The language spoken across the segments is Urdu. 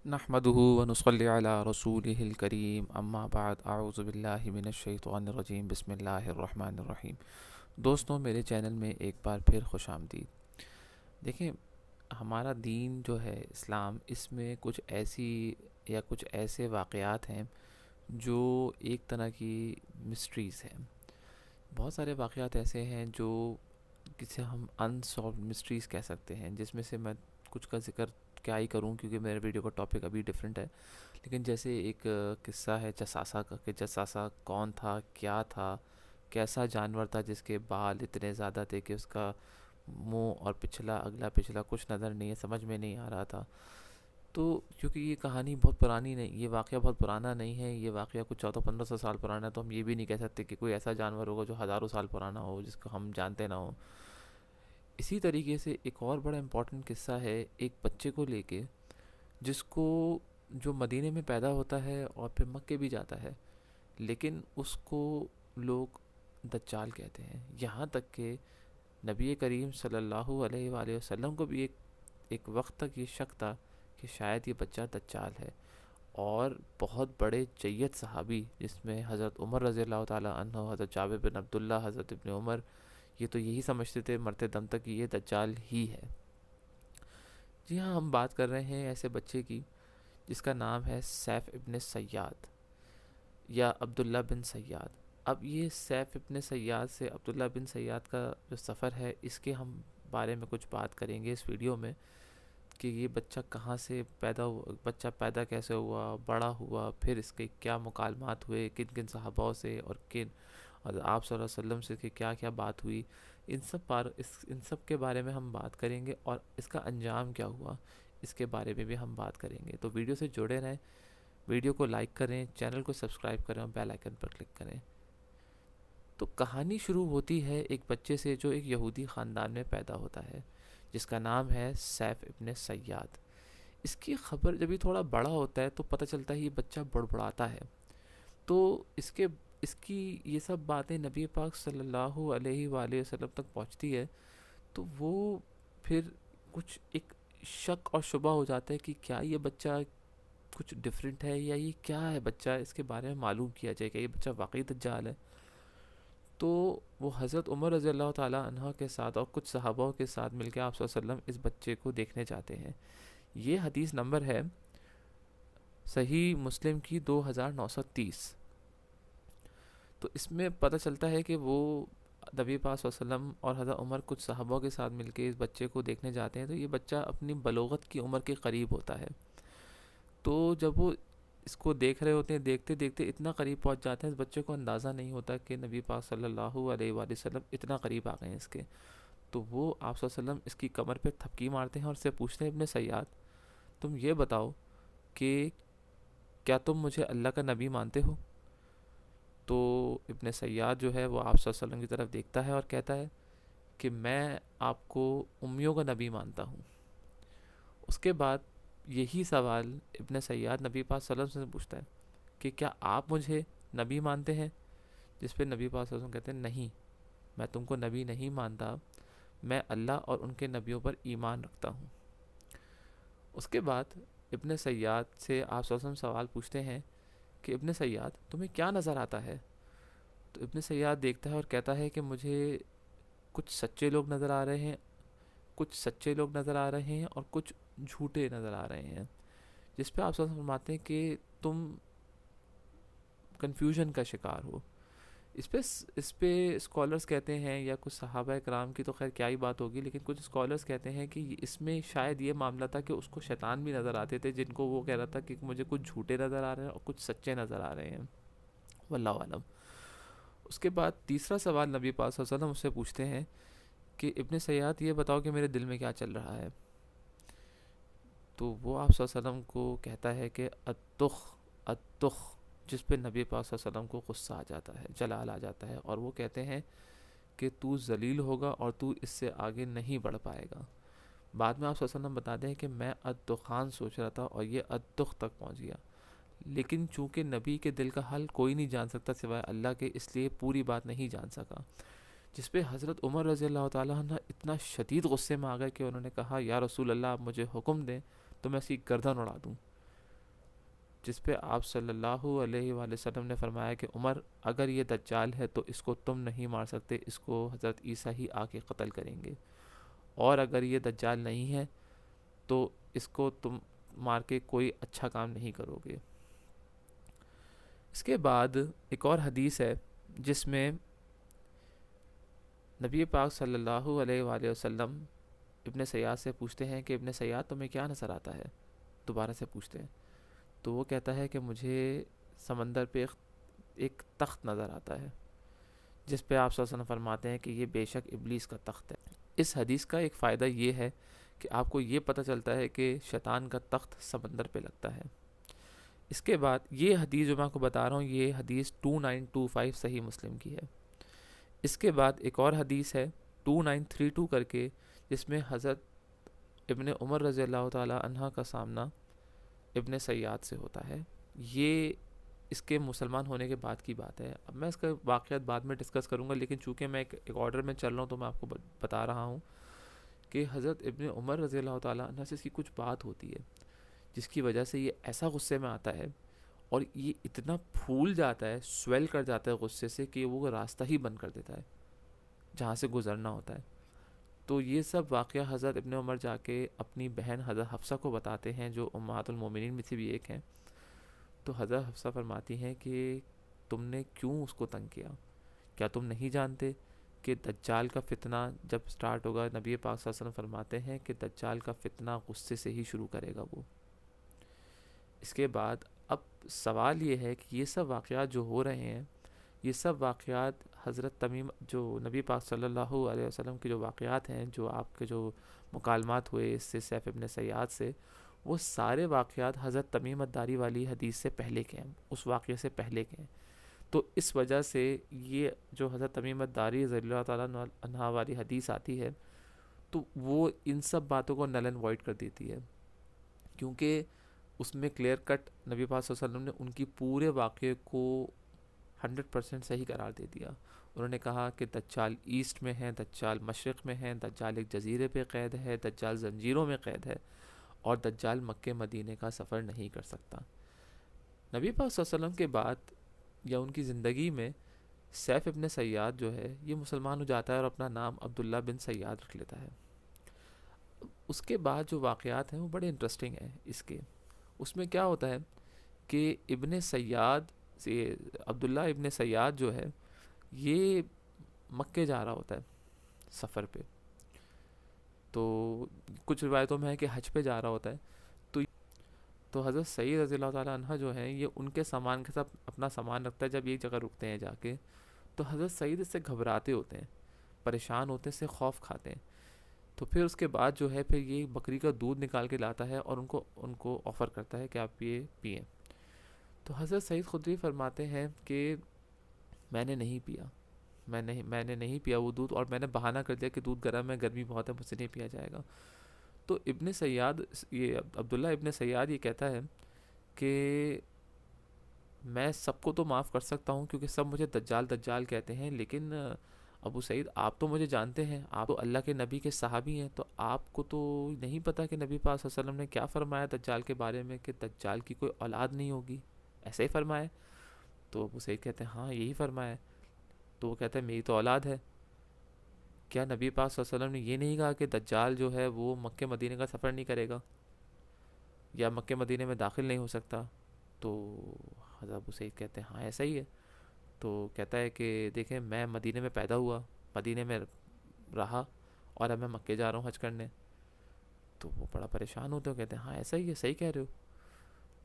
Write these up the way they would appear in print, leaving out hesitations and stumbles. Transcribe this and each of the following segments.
نحمده ونصلي على رسوله الكريم اما بعد اعوذ باللہ من الشیطان الرجیم بسم اللہ الرحمن الرحیم۔ دوستوں، میرے چینل میں ایک بار پھر خوش آمدید۔ دیکھیں، ہمارا دین جو ہے اسلام، اس میں کچھ ایسے واقعات ہیں جو ایک طرح کی مسٹریز ہیں۔ بہت سارے واقعات ایسے ہیں جو کسی ہم انسالوڈ مسٹریز کہہ سکتے ہیں، جس میں سے میں کچھ کا ذکر کیا ہی کروں کیونکہ میرے ویڈیو کا ٹاپک ابھی ڈیفرنٹ ہے۔ لیکن جیسے ایک قصہ ہے جساسا کا، کہ جساسا کون تھا، کیا تھا، کیسا جانور تھا جس کے بال اتنے زیادہ تھے کہ اس کا منہ اور اگلا پچھلا کچھ نظر نہیں ہے، سمجھ میں نہیں آ رہا تھا۔ تو کیونکہ یہ کہانی بہت پرانی نہیں، یہ واقعہ بہت پرانا نہیں ہے، یہ واقعہ کچھ 1400-1500 سال پرانا ہے، تو ہم یہ بھی نہیں کہہ سکتے کہ کوئی ایسا جانور ہوگا جو ہزاروں سال پرانا ہو جس کو ہم جانتے نہ ہوں۔ اسی طریقے سے ایک اور بڑا امپورٹنٹ قصہ ہے ایک بچے کو لے کے، جس کو جو مدینے میں پیدا ہوتا ہے اور پھر مکے بھی جاتا ہے، لیکن اس کو لوگ دجال کہتے ہیں۔ یہاں تک کہ نبی کریم صلی اللہ علیہ وآلہ وسلم کو بھی ایک وقت تک یہ شک تھا کہ شاید یہ بچہ دجال ہے، اور بہت بڑے جید صحابی جس میں حضرت عمر رضی اللہ تعالی عنہ، حضرت جابر بن عبداللہ، حضرت ابن عمر، یہ تو یہی سمجھتے تھے مرتے دم تک کہ یہ دجال ہی ہے۔ جی ہاں، ہم بات کر رہے ہیں ایسے بچے کی جس کا نام ہے سیف ابن سیاد یا عبداللہ بن سیاد۔ اب یہ سیف ابن سیاد سے عبداللہ بن سیاد کا جو سفر ہے، اس کے ہم بارے میں کچھ بات کریں گے اس ویڈیو میں، کہ یہ بچہ کہاں سے پیدا ہوا، بچہ پیدا کیسے ہوا، بڑا ہوا، پھر اس کے کیا مکالمات ہوئے کن کن صحابہ سے، اور آپ صلی اللہ علیہ وسلم سے کہ کیا کیا بات ہوئی، ان سب کے بارے میں ہم بات کریں گے، اور اس کا انجام کیا ہوا اس کے بارے میں بھی ہم بات کریں گے۔ تو ویڈیو سے جڑے رہیں، ویڈیو کو لائک کریں، چینل کو سبسکرائب کریں اور بیل آئیکن پر کلک کریں۔ تو کہانی شروع ہوتی ہے ایک بچے سے جو ایک یہودی خاندان میں پیدا ہوتا ہے، جس کا نام ہے سیف ابن سیاد۔ اس کی خبر جب یہ تھوڑا بڑا ہوتا ہے تو پتہ چلتا ہے یہ بچہ بڑبڑاتا ہے، تو اس کی یہ سب باتیں نبی پاک صلی اللہ علیہ وآلہ وسلم تک پہنچتی ہے، تو وہ پھر کچھ ایک شک اور شبہ ہو جاتا ہے کہ کیا یہ بچہ کچھ ڈیفرنٹ ہے، یا یہ کیا ہے بچہ، اس کے بارے میں معلوم کیا جائے کہ یہ بچہ واقعی دجال ہے۔ تو وہ حضرت عمر رضی اللہ تعالی عنہ کے ساتھ اور کچھ صحابہ کے ساتھ مل کے آپ صلی اللہ علیہ وسلم اس بچے کو دیکھنے جاتے ہیں۔ یہ حدیث نمبر ہے صحیح مسلم کی 2930۔ تو اس میں پتہ چلتا ہے کہ وہ نبی پاک صلی اللہ علیہ وسلم اور حضرت عمر کچھ صحابہ کے ساتھ مل کے اس بچے کو دیکھنے جاتے ہیں، تو یہ بچہ اپنی بلوغت کی عمر کے قریب ہوتا ہے۔ تو جب وہ اس کو دیکھ رہے ہوتے ہیں، دیکھتے دیکھتے اتنا قریب پہنچ جاتے ہیں، اس بچے کو اندازہ نہیں ہوتا کہ نبی پاک صلی اللہ علیہ وآلہ وسلم اتنا قریب آ گئے ہیں اس کے۔ تو وہ آپ صلی اللہ علیہ وسلم اس کی کمر پہ تھپکی مارتے ہیں اور اس سے پوچھتے ہیں، ابن سیاد، تم یہ بتاؤ کہ کیا تم مجھے اللہ کا نبی مانتے ہو؟ تو ابن سیاد جو ہے وہ آپ صلی اللہ علیہ وسلم کی طرف دیکھتا ہے اور کہتا ہے کہ میں آپ کو امیوں کا نبی مانتا ہوں۔ اس کے بعد یہی سوال ابن سیاد نبی پاک صلی اللہ علیہ وسلم سے پوچھتا ہے کہ کیا آپ مجھے نبی مانتے ہیں؟ جس پہ نبی پاک صلی اللہ علیہ وسلم کہتے ہیں نہیں، میں تم کو نبی نہیں مانتا، میں اللہ اور ان کے نبیوں پر ایمان رکھتا ہوں۔ اس کے بعد ابن سیاد سے آپ صلی اللہ علیہ وسلم سوال پوچھتے ہیں کہ ابن سیاد تمہیں کیا نظر آتا ہے؟ تو ابن سیاد دیکھتا ہے اور کہتا ہے کہ مجھے کچھ سچے لوگ نظر آ رہے ہیں، اور کچھ جھوٹے نظر آ رہے ہیں۔ جس پہ آپ سب فرماتے ہیں کہ تم کنفیوژن کا شکار ہو۔ اس پہ اسکالرز کہتے ہیں، یا کچھ صحابہ کرام کی تو خیر کیا ہی بات ہوگی، لیکن کچھ اسکالرز کہتے ہیں کہ اس میں شاید یہ معاملہ تھا کہ اس کو شیطان بھی نظر آتے تھے، جن کو وہ کہہ رہا تھا کہ مجھے کچھ جھوٹے نظر آ رہے ہیں اور کچھ سچے نظر آ رہے ہیں، واللہ عالم۔ اس کے بعد تیسرا سوال نبی پاک صلی اللہ علیہ وسلم اس سے پوچھتے ہیں کہ ابن سیاد یہ بتاؤ کہ میرے دل میں کیا چل رہا ہے؟ تو وہ آپ صلی اللہ علیہ وسلم کو کہتا ہے کہ اتخ، جس پہ نبی پاک صلی اللہ علیہ وسلم کو غصہ آ جاتا ہے، جلال آ جاتا ہے، اور وہ کہتے ہیں کہ تو ذلیل ہوگا اور تو اس سے آگے نہیں بڑھ پائے گا۔ بعد میں آپ صلی اللہ علیہ وسلم بتاتے ہیں کہ میں الدخان سوچ رہا تھا اور یہ الدخ تک پہنچ گیا، لیکن چونکہ نبی کے دل کا حل کوئی نہیں جان سکتا سوائے اللہ کے، اس لیے پوری بات نہیں جان سکا۔ جس پہ حضرت عمر رضی اللہ تعالیٰ عنہ اتنا شدید غصے میں آ گئے کہ انہوں نے کہا یا رسول اللہ، آپ مجھے حکم دیں تو میں اس کی گردن اڑا دوں۔ جس پہ آپ صلی اللہ علیہ وآلہ وسلم نے فرمایا کہ عمر اگر یہ دجال ہے تو اس کو تم نہیں مار سکتے، اس کو حضرت عیسیٰ ہی آ کے قتل کریں گے، اور اگر یہ دجال نہیں ہے تو اس کو تم مار کے کوئی اچھا کام نہیں کرو گے۔ اس کے بعد ایک اور حدیث ہے جس میں نبی پاک صلی اللہ علیہ وآلہ وسلم ابن سیاد سے پوچھتے ہیں کہ ابن سیاد تمہیں کیا نظر آتا ہے، دوبارہ سے پوچھتے ہیں، تو وہ کہتا ہے کہ مجھے سمندر پہ ایک تخت نظر آتا ہے، جس پہ آپ صلی اللہ علیہ وسلم فرماتے ہیں کہ یہ بے شک ابلیس کا تخت ہے۔ اس حدیث کا ایک فائدہ یہ ہے کہ آپ کو یہ پتہ چلتا ہے کہ شیطان کا تخت سمندر پہ لگتا ہے۔ اس کے بعد یہ حدیث جو میں آپ کو بتا رہا ہوں، یہ حدیث 2925 صحیح مسلم کی ہے۔ اس کے بعد ایک اور حدیث ہے 2932 کر کے، جس میں حضرت ابن عمر رضی اللہ تعالی عنہ کا سامنا ابن سیاد سے ہوتا ہے۔ یہ اس کے مسلمان ہونے کے بعد کی بات ہے۔ اب میں اس کا واقعات بعد میں ڈسکس کروں گا، لیکن چونکہ میں ایک آرڈر میں چل رہا ہوں تو میں آپ کو بتا رہا ہوں کہ حضرت ابن عمر رضی اللہ تعالیٰ عنہ سے اس کی کچھ بات ہوتی ہے جس کی وجہ سے یہ ایسا غصے میں آتا ہے اور یہ اتنا پھول جاتا ہے، سویل کر جاتا ہے غصے سے کہ وہ راستہ ہی بند کر دیتا ہے جہاں سے گزرنا ہوتا ہے۔ تو یہ سب واقعہ حضرت ابن عمر جا کے اپنی بہن حضرت حفصہ کو بتاتے ہیں، جو امہات المومنین میں سے بھی ایک ہیں۔ تو حضرت حفصہ فرماتی ہیں کہ تم نے کیوں اس کو تنگ کیا؟ کیا تم نہیں جانتے کہ دجال کا فتنہ جب سٹارٹ ہوگا، نبی پاک صلی اللہ علیہ وسلم فرماتے ہیں کہ دجال کا فتنہ غصے سے ہی شروع کرے گا وہ۔ اس کے بعد اب سوال یہ ہے کہ یہ سب واقعات جو ہو رہے ہیں، یہ سب واقعات حضرت تمیم، جو نبی پاک صلی اللہ علیہ وسلم کے جو واقعات ہیں، جو آپ کے جو مکالمات ہوئے اس سے سیف ابن سیاد سے، وہ سارے واقعات حضرت تمیم الداری والی حدیث سے پہلے کے ہیں، اس واقعے سے پہلے کے ہیں۔ تو اس وجہ سے یہ جو حضرت تمیم الداری رضی اللہ تعالیٰ عنہ والی حدیث آتی ہے تو وہ ان سب باتوں کو نل اینڈ وائڈ کر دیتی ہے، کیونکہ اس میں کلیئر کٹ نبی پاک صلی اللہ علیہ وسلم نے ان کی پورے واقعے کو 100% صحیح قرار دے دیا۔ انہوں نے کہا کہ دجال ایسٹ میں ہے، دجال مشرق میں ہے، دجال ایک جزیرے پہ قید ہے، دجال زنجیروں میں قید ہے، اور دجال مکہ مدینے کا سفر نہیں کر سکتا۔ نبی پاک صلی اللہ علیہ وسلم کے بعد یا ان کی زندگی میں سیف ابن سیاد جو ہے یہ مسلمان ہو جاتا ہے اور اپنا نام عبداللہ بن سیاد رکھ لیتا ہے۔ اس کے بعد جو واقعات ہیں وہ بڑے انٹرسٹنگ ہیں اس کے۔ اس میں کیا ہوتا ہے کہ ابن سیاد سے عبداللہ ابن سیاد جو ہے یہ مکے جا رہا ہوتا ہے سفر پہ، تو کچھ روایتوں میں ہے کہ حج پہ جا رہا ہوتا ہے، تو حضرت سعید رضی اللہ تعالیٰ عنہ جو ہیں یہ ان کے سامان کے ساتھ اپنا سامان رکھتا ہے۔ جب ایک جگہ رکتے ہیں جا کے تو حضرت سعید اس سے گھبراتے ہوتے ہیں، پریشان ہوتے ہیں، اس سے خوف کھاتے ہیں۔ تو پھر اس کے بعد جو ہے پھر یہ بکری کا دودھ نکال کے لاتا ہے اور ان کو آفر کرتا ہے کہ آپ یہ پئیں۔ تو حضرت سعید خدری فرماتے ہیں کہ میں نے نہیں پیا، میں نے نہیں پیا وہ دودھ، اور میں نے بہانہ کر دیا کہ دودھ گرم ہے، گرمی بہت ہے، مجھ سے نہیں پیا جائے گا۔ تو ابن سیاد، یہ عبداللہ ابن سیاد یہ کہتا ہے کہ میں سب کو تو معاف کر سکتا ہوں کیونکہ سب مجھے دجال دجال کہتے ہیں، لیکن ابو سعید آپ تو مجھے جانتے ہیں، آپ تو اللہ کے نبی کے صحابی ہیں، تو آپ کو تو نہیں پتا کہ نبی پاک صلی اللہ علیہ وسلم نے کیا فرمایا دجال کے بارے میں، کہ دجال کی کوئی اولاد نہیں ہوگی، ایسے ہی فرمایا؟ تو ابو سعید کہتے ہیں ہاں یہی فرمایا ہے۔ تو وہ کہتا ہے میری تو اولاد ہے، کیا نبی پاک صلی اللہ علیہ وسلم نے یہ نہیں کہا کہ دجال جو ہے وہ مکہ مدینے کا سفر نہیں کرے گا یا مکہ مدینے میں داخل نہیں ہو سکتا؟ تو حضرت ابو سعید کہتے ہیں ہاں ایسا ہی ہے۔ تو کہتا ہے کہ دیکھیں میں مدینے میں پیدا ہوا، مدینے میں رہا، اور اب میں مکے جا رہا ہوں حج کرنے۔ تو وہ بڑا پریشان ہوتے ہیں، کہتے ہیں ہاں ایسا ہی ہے، صحیح کہہ رہے ہو۔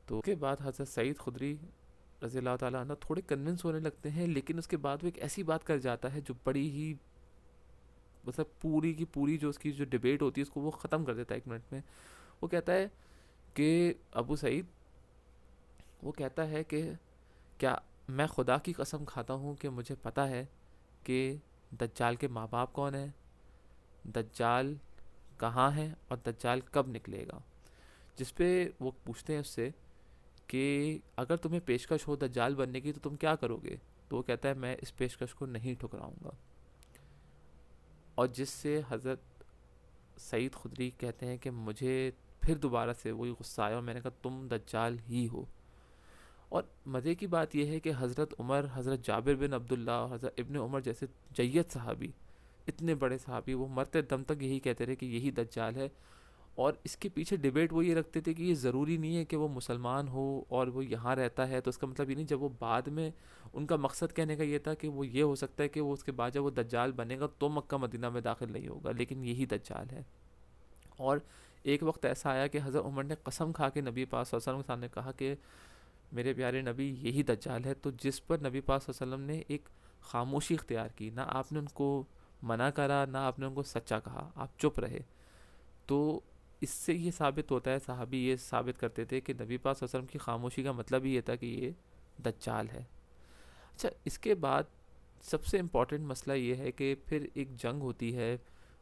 تو اس کے بعد حضرت سعید خدری رضی اللہ تعالیٰ عنہ تھوڑے کنونس ہونے لگتے ہیں، لیکن اس کے بعد وہ ایک ایسی بات کر جاتا ہے جو بڑی ہی مطلب پوری کی پوری جو اس کی جو ڈیبیٹ ہوتی ہے اس کو وہ ختم کر دیتا ہے 1 منٹ میں۔ وہ کہتا ہے کہ ابو سعید، وہ کہتا ہے کہ کیا میں خدا کی قسم کھاتا ہوں کہ مجھے پتہ ہے کہ دجال کے ماں باپ کون ہیں، دجال کہاں ہے، اور دجال کب نکلے گا۔ جس پہ وہ پوچھتے ہیں اس سے کہ اگر تمہیں پیشکش ہو دجال بننے کی تو تم کیا کرو گے؟ تو وہ کہتا ہے میں اس پیشکش کو نہیں ٹھکراؤں گا۔ اور جس سے حضرت سعید خدری کہتے ہیں کہ مجھے پھر دوبارہ سے وہی غصہ آیا اور میں نے کہا تم دجال ہی ہو۔ اور مزے کی بات یہ ہے کہ حضرت عمر، حضرت جابر بن عبداللہ اور حضرت ابن عمر جیسے جید صحابی، اتنے بڑے صحابی، وہ مرتے دم تک یہی کہتے رہے کہ یہی دجال ہے. اور اس کے پیچھے ڈیبیٹ وہ یہ رکھتے تھے کہ یہ ضروری نہیں ہے کہ وہ مسلمان ہو اور وہ یہاں رہتا ہے تو اس کا مطلب یہ نہیں. جب وہ بعد میں، ان کا مقصد کہنے کا یہ تھا کہ وہ یہ ہو سکتا ہے کہ وہ اس کے بعد جب وہ دجال بنے گا تو مکہ مدینہ میں داخل نہیں ہوگا، لیکن یہی دجال ہے. اور ایک وقت ایسا آیا کہ حضرت عمر نے قسم کھا کے نبی پاک صلی اللہ علیہ وسلم کے سامنے کہا کہ میرے پیارے نبی یہی دجال ہے. تو جس پر نبی پاک صلی اللہ علیہ وسلم نے ایک خاموشی اختیار کی، نہ آپ نے ان کو منع کرا نہ آپ نے ان کو سچا کہا، آپ چپ رہے. تو اس سے یہ ثابت ہوتا ہے، صحابی یہ ثابت کرتے تھے کہ نبی پاک صلی اللہ علیہ وسلم کی خاموشی کا مطلب ہی یہ تھا کہ یہ دجال ہے. اچھا، اس کے بعد سب سے امپورٹنٹ مسئلہ یہ ہے کہ پھر ایک جنگ ہوتی ہے،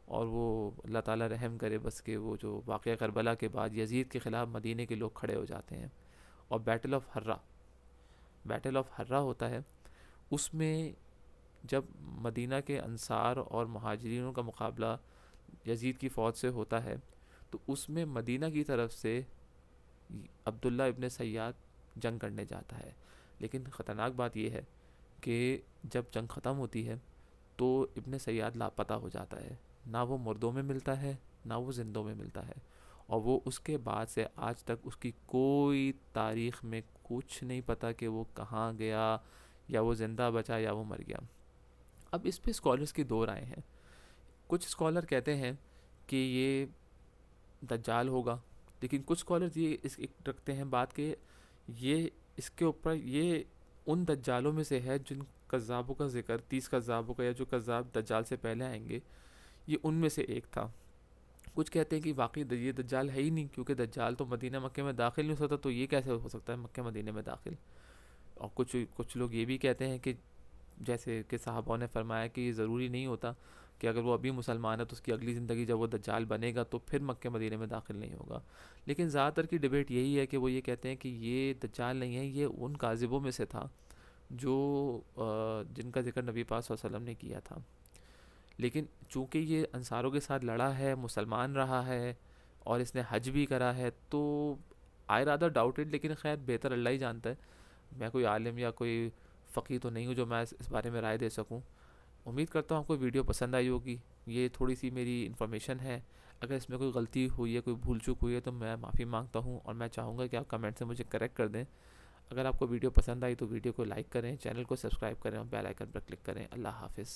اور وہ اللہ تعالیٰ رحم کرے بس، کہ وہ جو واقعہ کربلا کے بعد یزید کے خلاف مدینے کے لوگ کھڑے ہو جاتے ہیں، اور بیٹل آف ہرہ ہوتا ہے. اس میں جب مدینہ کے انصار اور مہاجرینوں کا مقابلہ یزید کی فوج سے ہوتا ہے، تو اس میں مدینہ کی طرف سے عبداللہ ابن سیاد جنگ کرنے جاتا ہے. لیکن خطرناک بات یہ ہے کہ جب جنگ ختم ہوتی ہے تو ابن سیاد لاپتہ ہو جاتا ہے، نہ وہ مردوں میں ملتا ہے نہ وہ زندوں میں ملتا ہے. اور وہ اس کے بعد سے آج تک اس کی کوئی تاریخ میں کچھ نہیں پتہ کہ وہ کہاں گیا، یا وہ زندہ بچا یا وہ مر گیا. اب اس پہ اسکالرس کی دو رائے ہیں. کچھ اسکالر کہتے ہیں کہ یہ دجال ہوگا، لیکن کچھ اسکالرز یہ اس رکھتے ہیں بات کہ یہ اس کے اوپر یہ ان دجالوں میں سے ہے جن کذابوں کا ذکر، 30 کذابوں کا، یا جو کذاب دجال سے پہلے آئیں گے، یہ ان میں سے ایک تھا. کچھ کہتے ہیں کہ واقعی یہ دجال ہے ہی نہیں، کیونکہ دجال تو مدینہ مکہ میں داخل نہیں ہو سکتا، تو یہ کیسے ہو سکتا ہے مکہ مدینہ میں داخل. اور کچھ لوگ یہ بھی کہتے ہیں کہ جیسے کہ صحابہ نے فرمایا کہ یہ ضروری نہیں ہوتا کہ اگر وہ ابھی مسلمان ہے تو اس کی اگلی زندگی جب وہ دجال بنے گا تو پھر مکہ مدینہ میں داخل نہیں ہوگا. لیکن زیادہ تر کی ڈیبیٹ یہی ہے کہ وہ یہ کہتے ہیں کہ یہ دجال نہیں ہے، یہ ان کاذبوں میں سے تھا جو جن کا ذکر نبی پاک صلی اللہ علیہ وسلم نے کیا تھا. لیکن چونکہ یہ انصاروں کے ساتھ لڑا ہے، مسلمان رہا ہے، اور اس نے حج بھی کرا ہے، تو آئی رادر ڈاؤٹڈ، لیکن خیر بہتر اللہ ہی جانتا ہے. میں کوئی عالم یا کوئی فقیہ تو نہیں ہوں جو میں اس بارے میں رائے دے سکوں. امید کرتا ہوں آپ کو ویڈیو پسند آئی ہوگی. یہ تھوڑی سی میری انفارمیشن ہے، اگر اس میں کوئی غلطی ہوئی ہے، کوئی بھول چوک ہوئی ہے تو میں معافی مانگتا ہوں، اور میں چاہوں گا کہ آپ کمنٹ سے مجھے کریکٹ کر دیں. اگر آپ کو ویڈیو پسند آئی تو ویڈیو کو لائک کریں، چینل کو سبسکرائب کریں اور بیل آئیکن پر کلک کریں. اللہ حافظ.